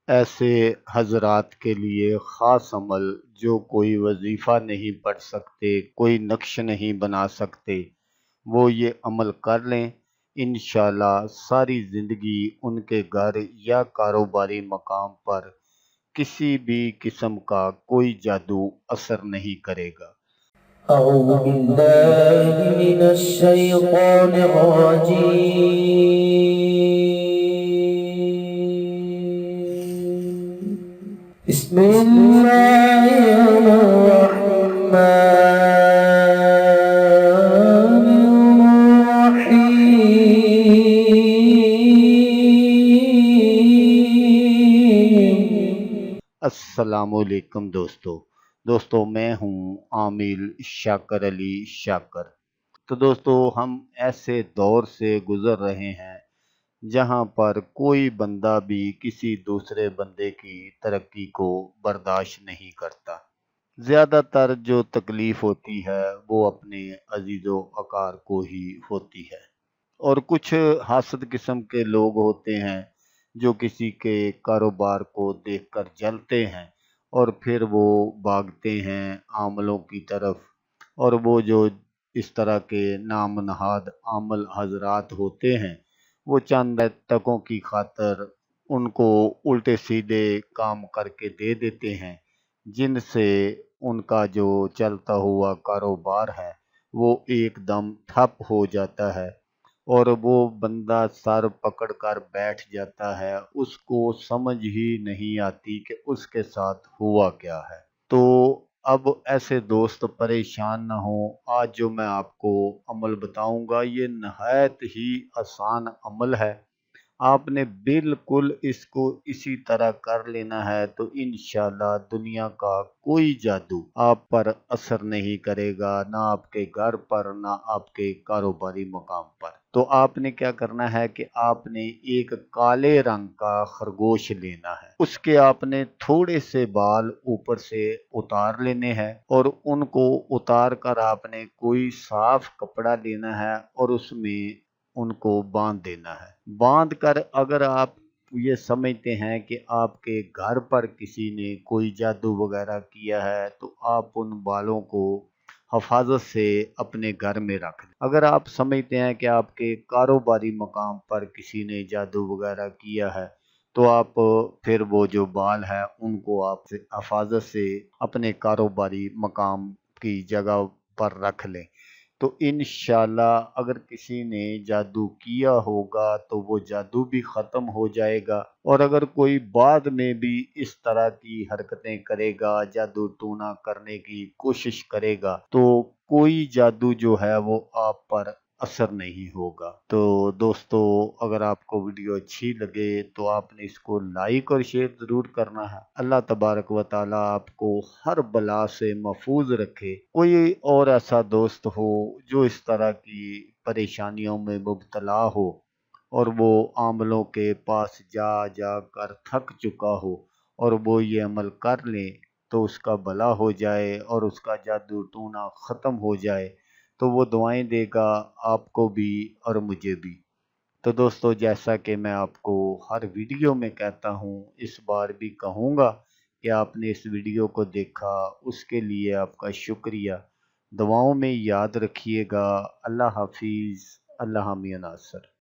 ایسے حضرات کے لیے خاص عمل جو کوئی وظیفہ نہیں پڑھ سکتے، کوئی نقش نہیں بنا سکتے، وہ یہ عمل کر لیں، انشاءاللہ ساری زندگی ان کے گھر یا کاروباری مقام پر کسی بھی قسم کا کوئی جادو اثر نہیں کرے گا۔ أعوذ بالله من الشيطان الرجيم. بسم الله الرحمن الرحيم. السلام علیکم دوستو میں ہوں عامل شاکر علی شاکر۔ تو دوستو ہم ایسے دور سے گزر رہے ہیں جہاں پر کوئی بندہ بھی کسی دوسرے بندے کی ترقی کو برداشت نہیں کرتا۔ زیادہ تر جو تکلیف ہوتی ہے وہ اپنے عزیز و اقار کو ہی ہوتی ہے، اور کچھ حاسد قسم کے لوگ ہوتے ہیں جو کسی کے کاروبار کو دیکھ کر جلتے ہیں اور پھر وہ بھاگتے ہیں عاملوں کی طرف، اور وہ جو اس طرح کے نام نہاد عامل حضرات ہوتے ہیں وہ چند تکوں کی خاطر ان کو الٹے سیدھے کام کر کے دے دیتے ہیں، جن سے ان کا جو چلتا ہوا کاروبار ہے وہ ایک دم ٹھپ ہو جاتا ہے، اور وہ بندہ سر پکڑ کر بیٹھ جاتا ہے، اس کو سمجھ ہی نہیں آتی کہ اس کے ساتھ ہوا کیا ہے۔ تو اب ایسے دوست پریشان نہ ہوں، آج جو میں آپ کو عمل بتاؤں گا یہ نہایت ہی آسان عمل ہے، آپ نے بالکل اس کو اسی طرح کر لینا ہے تو انشاءاللہ دنیا کا کوئی جادو آپ پر اثر نہیں کرے گا، نہ آپ کے گھر پر نہ آپ کے کاروباری مقام پر۔ تو آپ نے کیا کرنا ہے کہ آپ نے ایک کالے رنگ کا خرگوش لینا ہے، اس کے آپ نے تھوڑے سے بال اوپر سے اتار لینے ہیں، اور ان کو اتار کر آپ نے کوئی صاف کپڑا لینا ہے اور اس میں ان کو باندھ دینا ہے۔ باندھ کر اگر آپ یہ سمجھتے ہیں کہ آپ کے گھر پر کسی نے کوئی جادو وغیرہ کیا ہے تو آپ ان بالوں کو حفاظت سے اپنے گھر میں رکھ لیں۔ اگر آپ سمجھتے ہیں کہ آپ کے کاروباری مقام پر کسی نے جادو وغیرہ کیا ہے تو آپ پھر وہ جو بال ہے ان کو آپ حفاظت سے اپنے کاروباری مقام کی جگہ پر رکھ لیں، تو انشاءاللہ اگر کسی نے جادو کیا ہوگا تو وہ جادو بھی ختم ہو جائے گا، اور اگر کوئی بعد میں بھی اس طرح کی حرکتیں کرے گا، جادو ٹونا کرنے کی کوشش کرے گا، تو کوئی جادو جو ہے وہ آپ پر اثر نہیں ہوگا۔ تو دوستو اگر آپ کو ویڈیو اچھی لگے تو آپ نے اس کو لائک اور شیئر ضرور کرنا ہے۔ اللہ تبارک و تعالی آپ کو ہر بلا سے محفوظ رکھے۔ کوئی اور ایسا دوست ہو جو اس طرح کی پریشانیوں میں مبتلا ہو اور وہ عاملوں کے پاس جا جا کر تھک چکا ہو اور وہ یہ عمل کر لیں تو اس کا بھلا ہو جائے اور اس کا جادو ٹونا ختم ہو جائے، تو وہ دعائیں دے گا آپ کو بھی اور مجھے بھی۔ تو دوستو جیسا کہ میں آپ کو ہر ویڈیو میں کہتا ہوں، اس بار بھی کہوں گا کہ آپ نے اس ویڈیو کو دیکھا، اس کے لیے آپ کا شکریہ۔ دعاؤں میں یاد رکھیے گا۔ اللہ حافظ۔ اللہ حامی ناصر۔